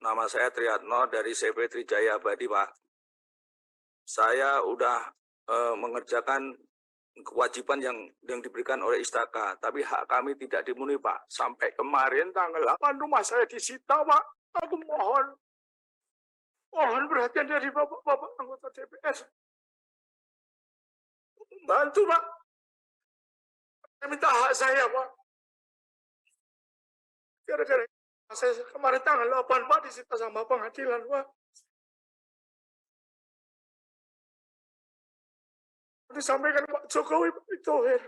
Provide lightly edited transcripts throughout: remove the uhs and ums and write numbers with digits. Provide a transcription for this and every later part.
nama saya Triatno dari CP Trijaya Abadi, Pak. Saya udah mengerjakan kewajiban yang diberikan oleh Istaka, tapi hak kami tidak dipenuhi, Pak. Sampai kemarin tanggal 8 rumah saya disita, Pak. Aku mohon perhatian dari Bapak anggota DPR. Bantu, Pak. Saya minta hak saya, Pak. Gara-gara saya kemarin tanggal 8, Pak, disita sama pengadilan, Pak. Disampaikan Pak Jokowi, Pak Erick Thohir.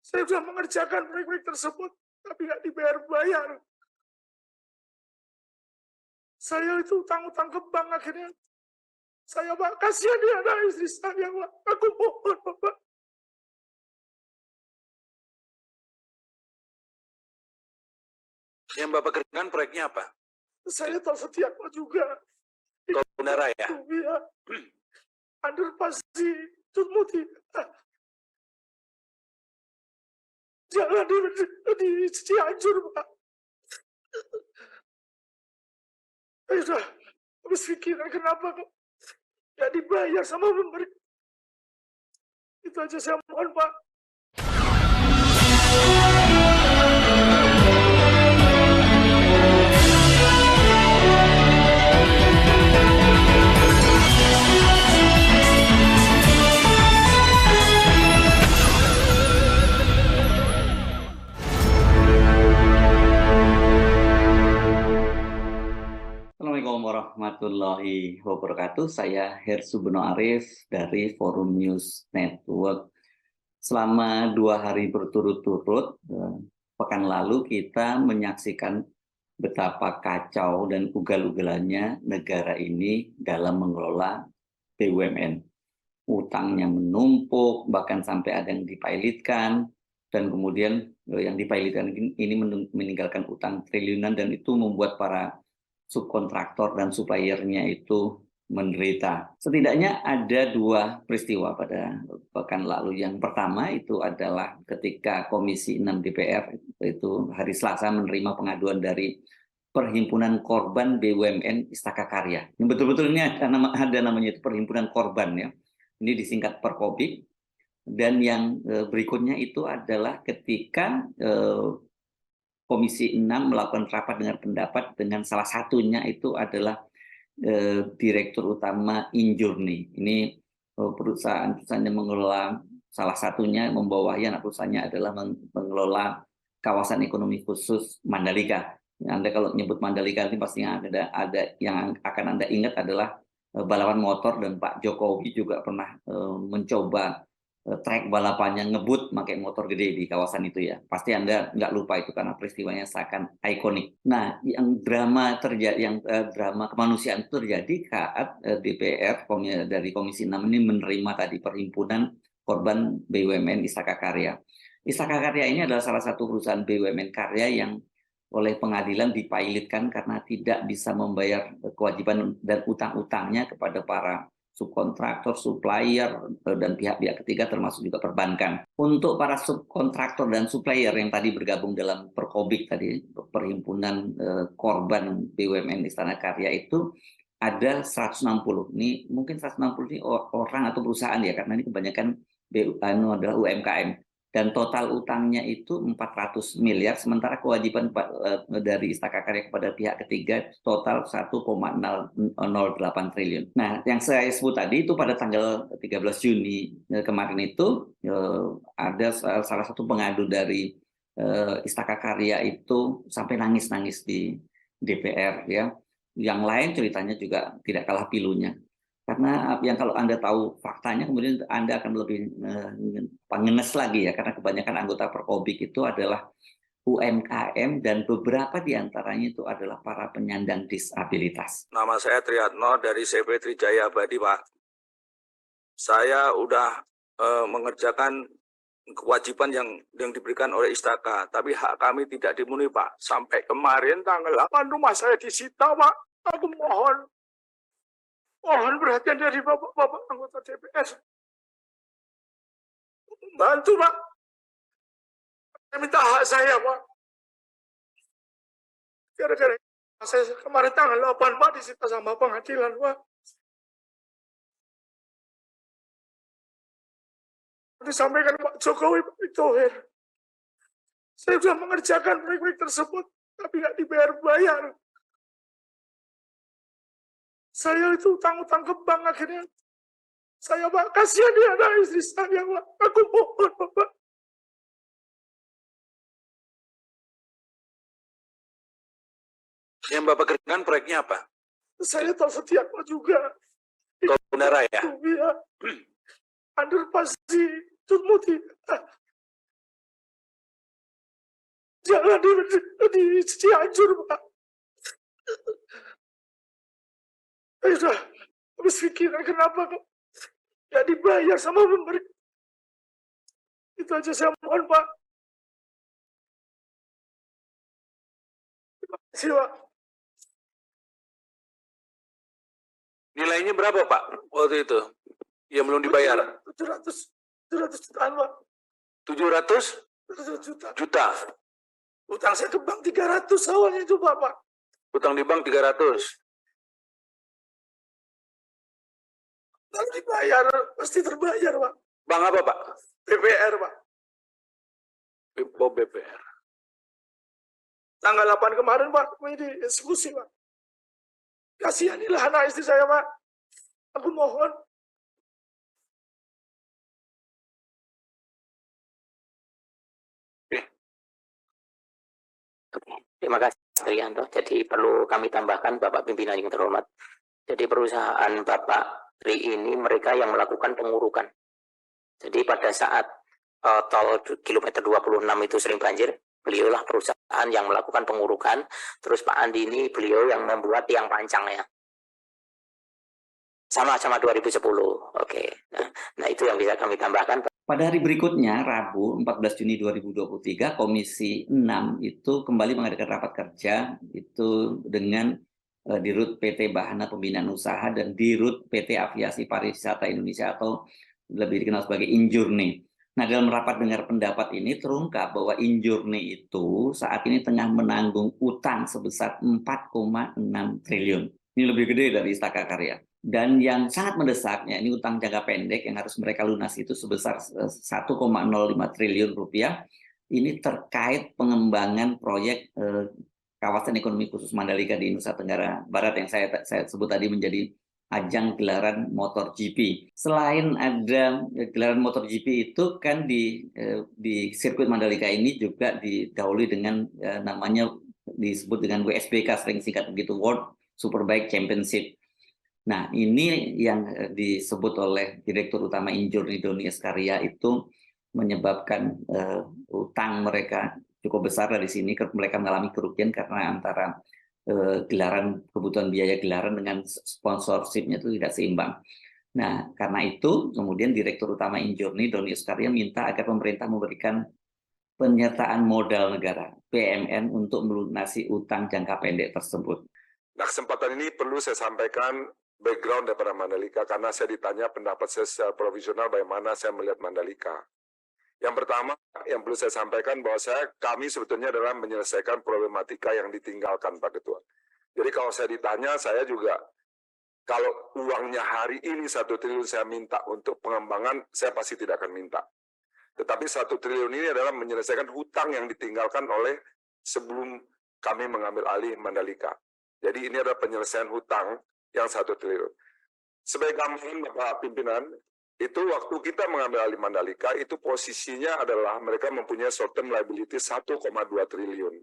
Saya sudah mengerjakan proyek-proyek tersebut, tapi nggak dibayar. Saya itu utang-utang ke bank akhirnya. Saya, Pak, kasihan dia ada istri saya, Pak. Aku mohon, Pak. Yang Bapak kerjakan proyeknya apa? Saya tahu setiap Pak juga. Bandara ya? Iya. Underpass di Tutmuti. Jangan di Cianjur, Pak. Saya sudah habis pikiran kenapa kok nggak dibayar sama pemerintah. Itu aja saya mohon, Pak. Assalamualaikum warahmatullahi wabarakatuh. Saya Hersu Beno Arif dari Forum News Network. Selama 2 hari berturut-turut, pekan lalu kita menyaksikan betapa kacau dan ugal-ugalannya negara ini dalam mengelola BUMN. Utangnya menumpuk, bahkan sampai ada yang dipilotkan, dan kemudian yang dipilotkan ini meninggalkan utang triliunan, dan itu membuat para subkontraktor dan suppliernya itu menderita. Setidaknya ada 2 peristiwa pada pekan lalu. Yang pertama itu adalah ketika Komisi 6 DPR itu hari Selasa menerima pengaduan dari Perhimpunan Korban BUMN Istaka Karya. Ini betul-betul ini ada namanya itu Perhimpunan Korban ya. Ini disingkat Perkobik. Dan yang berikutnya itu adalah ketika Komisi 6 melakukan rapat dengar pendapat dengan salah satunya itu adalah Direktur Utama Injourney. Ini perusahaan yang mengelola, salah satunya membawahi anak perusahaannya adalah mengelola kawasan ekonomi khusus Mandalika. Anda kalau nyebut Mandalika ini pasti ada yang akan Anda ingat adalah balapan motor, dan Pak Jokowi juga pernah mencoba trek balapannya ngebut pakai motor gede di kawasan itu ya. Pasti Anda nggak lupa itu karena peristiwanya seakan ikonik. Nah, yang drama kemanusiaan itu terjadi saat DPR dari Komisi 6 ini menerima tadi Perhimpunan Korban BUMN Istaka Karya. Istaka Karya ini adalah salah satu perusahaan BUMN karya yang oleh pengadilan dipilotkan karena tidak bisa membayar kewajiban dan utang-utangnya kepada para subkontraktor, supplier, dan pihak-pihak ketiga termasuk juga perbankan. Untuk para subkontraktor dan supplier yang tadi bergabung dalam Perkobik tadi, Perhimpunan Korban BUMN Istana Karya itu ada 160. Ini mungkin 160 ini orang atau perusahaan ya, karena ini kebanyakan adalah UMKM. Dan total utangnya itu 400 miliar, sementara kewajiban dari Istaka Karya kepada pihak ketiga total 1,008 triliun. Nah, yang saya sebut tadi itu pada tanggal 13 Juni kemarin itu ada salah satu pengadu dari Istaka Karya itu sampai nangis-nangis di DPR ya. Yang lain ceritanya juga tidak kalah pilunya. Karena yang kalau Anda tahu faktanya, kemudian Anda akan lebih ngenes lagi ya, karena kebanyakan anggota Perkobik itu adalah UMKM dan beberapa diantaranya itu adalah para penyandang disabilitas. Nama saya Triatno dari CP Trijaya Abadi, Pak. Saya udah mengerjakan kewajiban yang diberikan oleh Istaka, tapi hak kami tidak dipenuhi, Pak. Sampai kemarin tanggal 8 rumah saya disita, Pak. Aku mohon perhatian dari Bapak anggota DPR. Bantu, Pak. Saya minta hak saya, Pak. Gara-gara Saya kemarin tanggal 8 Pak disita sama pengadilan Pak. Disampaikan Pak Jokowi, Pak Erick Thohir. Saya sudah mengerjakan proyek-proyek tersebut, tapi nggak dibayar-bayar. Saya itu utang-utang ke bank akhirnya. Saya Pak, kasihan dia anak istri saya Pak. Aku mohon Pak. Yang Bapak kerjakan proyeknya apa? Saya tersedia Pak juga. Tol Bandara ya? Iya. Underpass di Cutmuti. Jangan di Cianjur Pak. Saya sudah habis pikiran kenapa kok nggak dibayar sama pemerintah. Itu aja saya mohon Pak. Terima kasih Pak. Nilainya berapa Pak waktu itu? Yang belum dibayar? 700 jutaan Pak. 700 700 juta. juta. Utang saya ke bank 300 awalnya itu Pak. Utang di bank 300. Kalau dibayar, pasti terbayar Pak. Bank apa Pak? BPR Pak. Oh, BPR. Tanggal 8 kemarin Pak, ini eksekusi Pak. Kasihanilah anak istri saya Pak. Aku mohon. Terima kasih Mas Rianto. Jadi perlu kami tambahkan Bapak Pimpinan yang terhormat. Jadi perusahaan Bapak Tri ini mereka yang melakukan pengurukan. Jadi pada saat tol kilometer 26 itu sering banjir, beliaulah perusahaan yang melakukan pengurukan. Terus Pak Andi ini beliau yang membuat tiang pancangnya. Sama-sama 2010. Oke. Nah itu yang bisa kami tambahkan. Pada hari berikutnya, Rabu 14 Juni 2023, Komisi 6 itu kembali mengadakan rapat kerja itu dengan Dirut PT Bahana Pembinaan Usaha dan Dirut PT Aviasi Pariwisata Indonesia atau lebih dikenal sebagai Injurni. Nah, dalam rapat dengar pendapat ini terungkap bahwa Injurni itu saat ini tengah menanggung utang sebesar 4,6 triliun. Ini lebih gede dari Istaka Karya. Dan yang sangat mendesaknya, ini utang jangka pendek yang harus mereka lunasi itu sebesar 1,05 triliun rupiah. Ini terkait pengembangan proyek kawasan ekonomi khusus Mandalika di Nusa Tenggara Barat yang saya sebut tadi menjadi ajang gelaran motor GP. Selain ada gelaran motor GP itu kan di sirkuit Mandalika ini juga didahului dengan namanya disebut dengan WSBK, sering singkat begitu, World Superbike Championship. Nah, ini yang disebut oleh Direktur Utama Injurni Doni Eskarya itu menyebabkan utang mereka cukup besar dari sini. Mereka mengalami kerugian karena antara gelaran, kebutuhan biaya gelaran dengan sponsorshipnya itu tidak seimbang. Nah, karena itu kemudian Direktur Utama Injurni Doni Eskarya minta agar pemerintah memberikan penyertaan modal negara PMN untuk melunasi utang jangka pendek tersebut. Nah, kesempatan ini perlu saya sampaikan background daripada Mandalika karena saya ditanya pendapat saya secara profesional bagaimana saya melihat Mandalika. Yang pertama yang perlu saya sampaikan bahwa kami sebetulnya adalah menyelesaikan problematika yang ditinggalkan Pak Ketua. Jadi kalau saya ditanya, saya juga kalau uangnya hari ini 1 triliun saya minta untuk pengembangan, saya pasti tidak akan minta. Tetapi 1 triliun ini adalah menyelesaikan hutang yang ditinggalkan oleh sebelum kami mengambil alih Mandalika. Jadi ini adalah penyelesaian hutang yang 1 triliun. Sebagai gambaran Bapak Pimpinan, itu waktu kita mengambil alih Mandalika, itu posisinya adalah mereka mempunyai short term liabilities 1,2 triliun.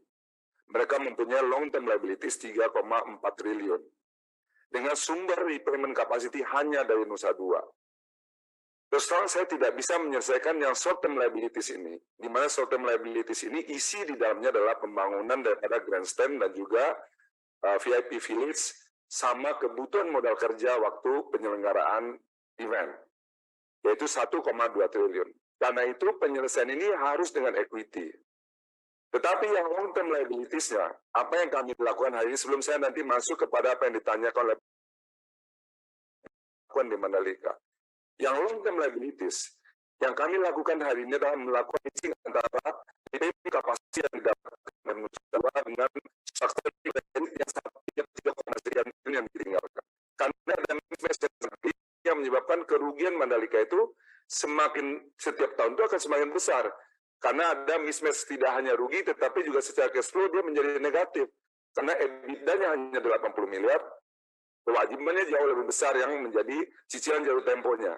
Mereka mempunyai long term liabilities 3,4 triliun. Dengan sumber repayment capacity hanya dari Nusa Dua. Terus terang saya tidak bisa menyelesaikan yang short term liabilities ini, di mana short term liabilities ini isi di dalamnya adalah pembangunan daripada grandstand dan juga VIP Village, sama kebutuhan modal kerja waktu penyelenggaraan event, yaitu 1,2 triliun. Karena itu penyelesaian ini harus dengan equity. Tetapi yang long term liabilities-nya, apa yang kami lakukan hari ini sebelum saya nanti masuk kepada apa yang ditanyakan oleh di Mandalika. Yang long term liabilities, yang kami lakukan hari ini adalah melakukan hedging antara kapasitas yang didapatkan Nusa Dua dengan struktur yang sampai 3,3 triliun yang ditinggalkan. Karena ada investasi yang menyebabkan kerugian Mandalika itu setiap tahun itu akan semakin besar. Karena ada mismatch, tidak hanya rugi, tetapi juga secara cash flow dia menjadi negatif. Karena EBITDA-nya hanya 80 miliar, kewajibannya jauh lebih besar yang menjadi cicilan jatuh temponya.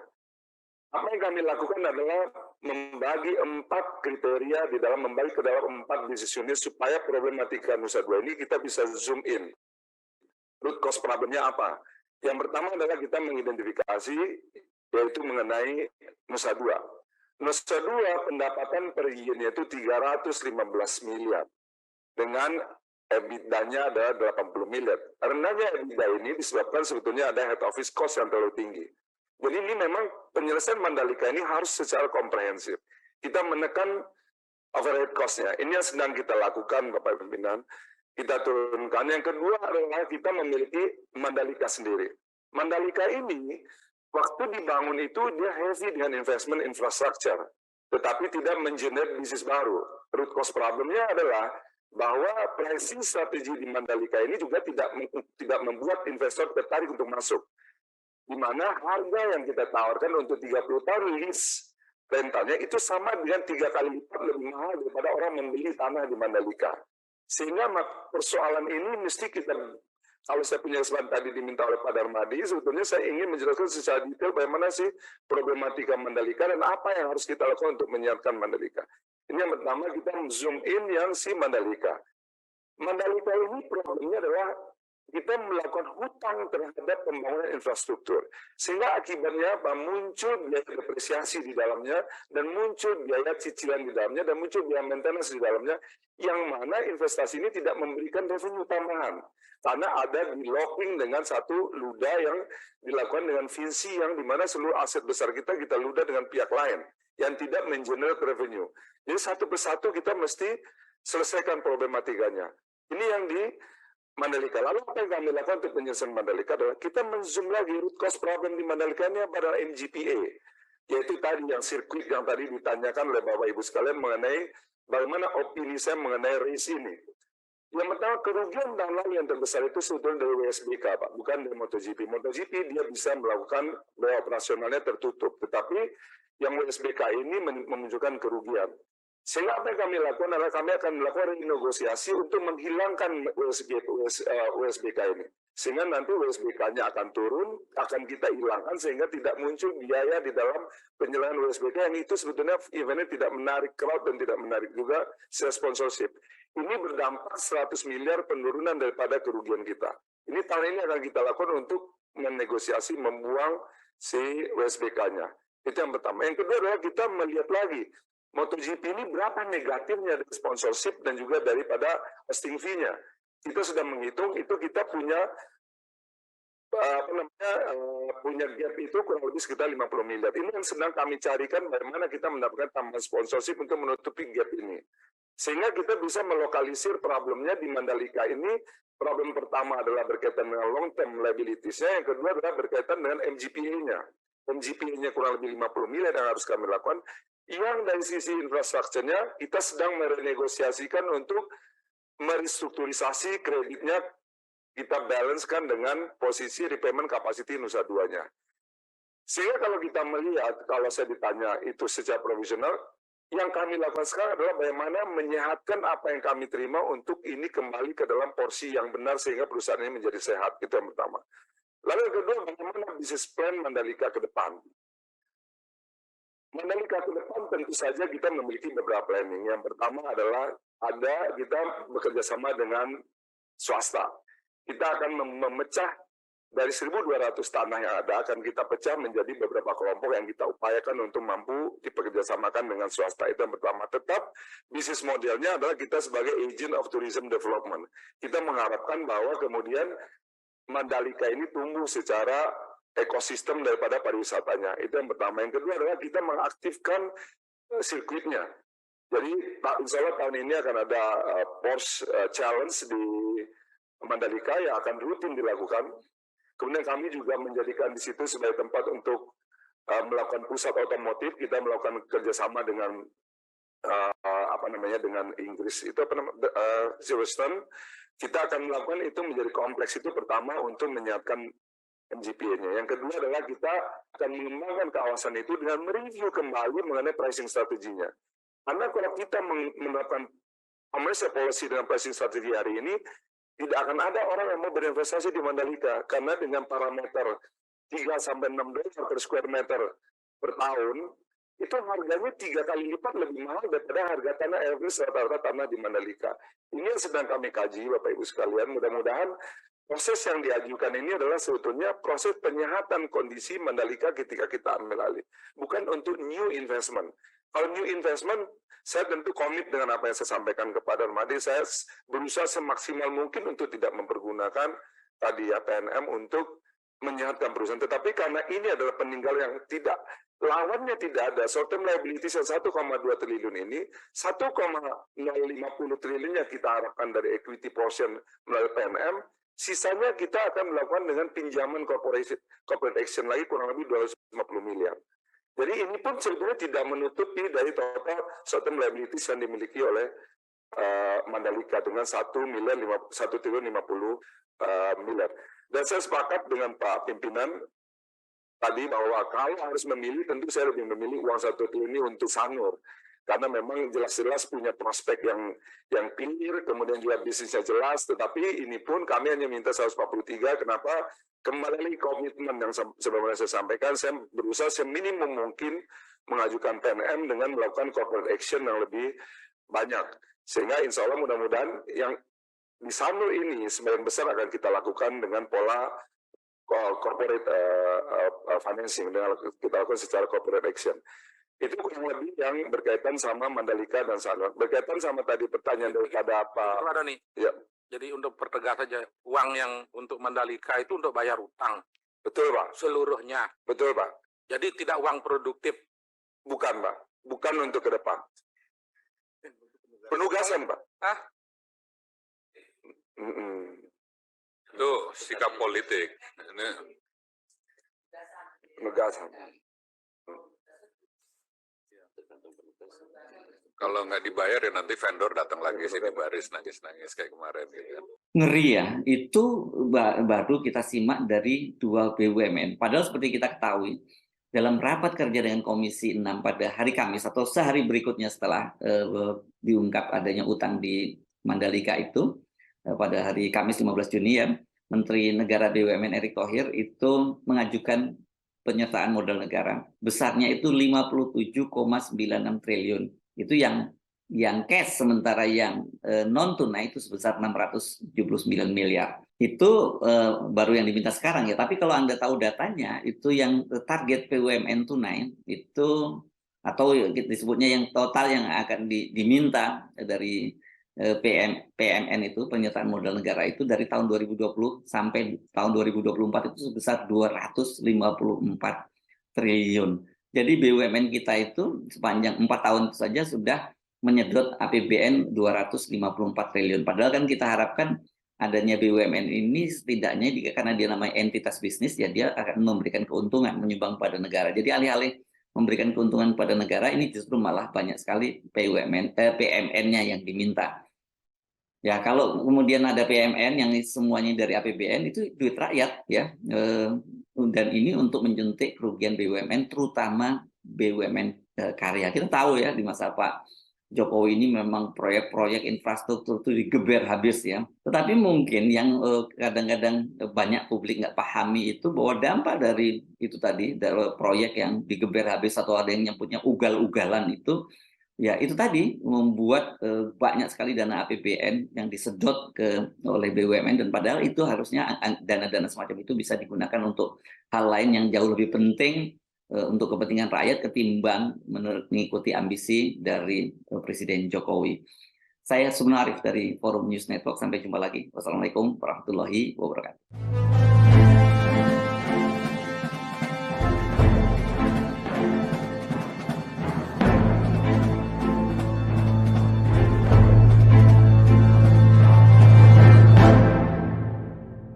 Apa yang kami lakukan adalah membagi 4 kriteria membagi ke dalam 4 bisnis unit supaya problematika Nusa Dua ini kita bisa zoom in. Root cause problemnya apa? Yang pertama adalah kita mengidentifikasi yaitu mengenai Nusa Dua. Nusa Dua pendapatan per unitnya itu 315 miliar dengan EBITDA-nya ada 80 miliar. Rendahnya EBITDA ini disebabkan sebetulnya ada head office cost yang terlalu tinggi. Jadi ini memang penyelesaian Mandalika ini harus secara komprehensif. Kita menekan overhead cost-nya. Ini yang sedang kita lakukan, Bapak Pimpinan. Kita turunkan. Yang kedua adalah kita memiliki Mandalika sendiri. Mandalika ini, waktu dibangun itu dia heavy dengan investment infrastructure. Tetapi tidak mengenerate bisnis baru. Root cause problemnya adalah bahwa pricing strategi di Mandalika ini juga tidak membuat investor tertarik untuk masuk. Di mana harga yang kita tawarkan untuk 30 tahun lease rentalnya itu sama dengan 3 kali lipat lebih mahal daripada orang membeli tanah di Mandalika. Sehingga persoalan ini mesti kita, kalau saya punya kesempatan tadi diminta oleh Pak Darmadi, sebetulnya saya ingin menjelaskan secara detail bagaimana sih problematika Mandalika dan apa yang harus kita lakukan untuk menyiapkan Mandalika. Ini yang pertama, kita zoom in yang si Mandalika. Mandalika ini problemnya adalah kita melakukan hutang terhadap pembangunan infrastruktur. Sehingga akibatnya apa? Muncul biaya depresiasi di dalamnya, dan muncul biaya cicilan di dalamnya, dan muncul biaya maintenance di dalamnya, yang mana investasi ini tidak memberikan revenue tambahan. Karena ada di locking dengan satu luda yang dilakukan dengan visi yang dimana seluruh aset besar kita luda dengan pihak lain, yang tidak mengenerate revenue. Jadi satu persatu kita mesti selesaikan problematikanya. Ini yang di Mandalika. Lalu apa yang kami lakukan untuk penyelesaian Mandalika adalah kita men-zoom lagi root cause problem di Mandalika ini pada MGPA, yaitu tadi yang sirkuit yang tadi ditanyakan oleh Bapak Ibu sekalian mengenai bagaimana opini saya mengenai race ini. Yang pertama, kerugian tahun lalu yang terbesar itu sebetulnya dari WSBK, Pak, bukan dari MotoGP. MotoGP dia bisa melakukan biaya operasionalnya tertutup, tetapi yang WSBK ini menunjukkan kerugian. Sehingga apa yang kami lakukan adalah kami akan melakukan renegosiasi untuk menghilangkan WSBK ini. Sehingga nanti WSBK-nya akan turun, akan kita hilangkan sehingga tidak muncul biaya di dalam penyelenggaraan WSBK yang itu sebetulnya eventnya tidak menarik crowd dan tidak menarik juga sponsorship. Ini berdampak 100 miliar penurunan daripada kerugian kita. Ini tahun ini akan kita lakukan untuk menegosiasi, membuang si WSBK-nya. Itu yang pertama. Yang kedua adalah kita melihat lagi MotoGP ini berapa negatifnya dari sponsorship dan juga daripada hosting fee-nya. Kita sudah menghitung itu kita punya punya gap itu kurang lebih sekitar 50 miliar. Ini yang sedang kami carikan bagaimana kita mendapatkan tambahan sponsorship untuk menutupi gap ini. Sehingga kita bisa melokalisir problemnya di Mandalika ini. Problem pertama adalah berkaitan dengan long term liabilities-nya, yang kedua adalah berkaitan dengan MGPA-nya. MGPA-nya kurang lebih 50 miliar yang harus kami lakukan. Yang dari sisi infrastrukturnya, kita sedang merenegosiasikan untuk merestrukturisasi kreditnya, kita balancekan dengan posisi repayment capacity Nusa Duanya. Sehingga kalau kita melihat, kalau saya ditanya itu secara profesional, yang kami lakukan sekarang adalah bagaimana menyehatkan apa yang kami terima untuk ini kembali ke dalam porsi yang benar sehingga perusahaan ini menjadi sehat. Itu yang pertama. Lalu yang kedua, bagaimana bisnis plan Mandalika ke depan. Mandalika ke depan tentu saja kita memiliki beberapa planning. Yang pertama adalah kita bekerja sama dengan swasta. Kita akan memecah dari 1.200 tanah yang ada, akan kita pecah menjadi beberapa kelompok yang kita upayakan untuk mampu dikerjasamakan dengan swasta. Itu yang pertama. Tetap bisnis modelnya adalah kita sebagai agent of tourism development. Kita mengharapkan bahwa kemudian Mandalika ini tumbuh secara ekosistem daripada pariwisatanya. Itu yang pertama. Yang kedua adalah kita mengaktifkan sirkuitnya. Jadi insya Allah tahun ini akan ada Porsche Challenge di Mandalika yang akan rutin dilakukan. Kemudian kami juga menjadikan di situ sebagai tempat untuk melakukan pusat otomotif. Kita melakukan kerjasama dengan dengan Inggris itu Zero-Turn, kita akan melakukan itu menjadi kompleks itu pertama untuk menyiapkan MGPA-nya. Yang kedua adalah kita akan mengembangkan kawasan itu dengan mereview kembali mengenai pricing strateginya. Karena kalau kita menerapkan commercial policy dengan pricing strategi hari ini, tidak akan ada orang yang mau berinvestasi di Mandalika karena dengan parameter 3-6 dolar per square meter per tahun, itu harganya 3 kali lipat lebih mahal daripada harga tanah average rata-rata tanah di Mandalika. Ini yang sedang kami kaji, Bapak Ibu sekalian. Mudah-mudahan proses yang diajukan ini adalah sebetulnya proses penyehatan kondisi Mandalika ketika kita ambil alih. Bukan untuk new investment. Kalau new investment, saya tentu komit dengan apa yang saya sampaikan kepada Madi. Saya berusaha semaksimal mungkin untuk tidak mempergunakan tadi ya PNM untuk menyehatkan perusahaan. Tetapi karena ini adalah peninggal yang tidak lawannya tidak ada, short term liabilities yang 1,2 triliun ini, 1,050 triliun yang kita harapkan dari equity portion melalui PNM, sisanya kita akan melakukan dengan pinjaman corporate action lagi kurang lebih 250 miliar. Jadi ini pun sebetulnya tidak menutupi dari total short term liabilities yang dimiliki oleh Mandalika dengan 1 triliun 50 miliar. Dan saya sepakat dengan Pak Pimpinan tadi bahwa kalau harus memilih, tentu saya lebih memilih uang 1 triliun ini untuk Sanur. Karena memang jelas-jelas punya prospek yang clear, kemudian juga bisnisnya jelas, tetapi ini pun kami hanya minta 143, kenapa? Kembali lagi komitmen yang sebelumnya saya sampaikan, saya berusaha seminimum mungkin mengajukan PNM dengan melakukan corporate action yang lebih banyak. Sehingga insya Allah mudah-mudahan yang di Sanur ini sebagian besar akan kita lakukan dengan pola corporate financing, dengan kita lakukan secara corporate action. Itu kurang lebih yang berkaitan sama Mandalika dan Sanur. Berkaitan sama tadi pertanyaan daripada apa? Ada nih. Ya. Jadi untuk pertegas saja, uang yang untuk Mandalika itu untuk bayar utang. Betul, Pak. Seluruhnya. Betul, Pak. Jadi tidak uang produktif. Bukan, Pak. Bukan untuk ke depan. Penugasan, Pak. Ah? Itu sikap politik. Ini Penugasan. kalau nggak dibayar ya nanti vendor datang lagi sini baris nangis-nangis kayak kemarin gitu kan. Ngeri ya, itu baru kita simak dari 2 BUMN. Padahal seperti kita ketahui, dalam rapat kerja dengan Komisi 6 pada hari Kamis atau sehari berikutnya setelah diungkap adanya utang di Mandalika itu, pada hari Kamis 15 Juni ya, Menteri Negara BUMN Erick Thohir itu mengajukan penyertaan modal negara. Besarnya itu 57,96 triliun. Itu yang cash, sementara yang non tunai itu sebesar 679 miliar. Itu baru yang diminta sekarang ya. Tapi kalau Anda tahu datanya, itu yang target BUMN tunai itu, atau disebutnya yang total yang akan diminta dari PMN itu, penyertaan modal negara itu, dari tahun 2020 sampai tahun 2024 itu sebesar 254 triliun. Jadi BUMN kita itu sepanjang 4 tahun saja sudah menyedot APBN 254 triliun. Padahal kan kita harapkan adanya BUMN ini setidaknya karena dia namanya entitas bisnis, ya dia akan memberikan keuntungan, menyumbang pada negara. Jadi alih-alih memberikan keuntungan pada negara, ini justru malah banyak sekali PMN-nya yang diminta. Ya, kalau kemudian ada PMN yang semuanya dari APBN, itu duit rakyat ya. Dan ini untuk menjuntik kerugian BUMN, terutama BUMN karya. Kita tahu ya di masa Pak Jokowi ini memang proyek-proyek infrastruktur itu digeber habis ya. Tetapi mungkin yang kadang-kadang banyak publik nggak pahami itu bahwa dampak dari itu tadi, dari proyek yang digeber habis atau ada yang punya ugal-ugalan itu, ya itu tadi membuat banyak sekali dana APBN yang disedot oleh BUMN, dan padahal itu harusnya dana-dana semacam itu bisa digunakan untuk hal lain yang jauh lebih penting untuk kepentingan rakyat ketimbang mengikuti ambisi dari Presiden Jokowi. Saya Subno Arif dari Forum News Network. Sampai jumpa lagi. Wassalamualaikum warahmatullahi wabarakatuh.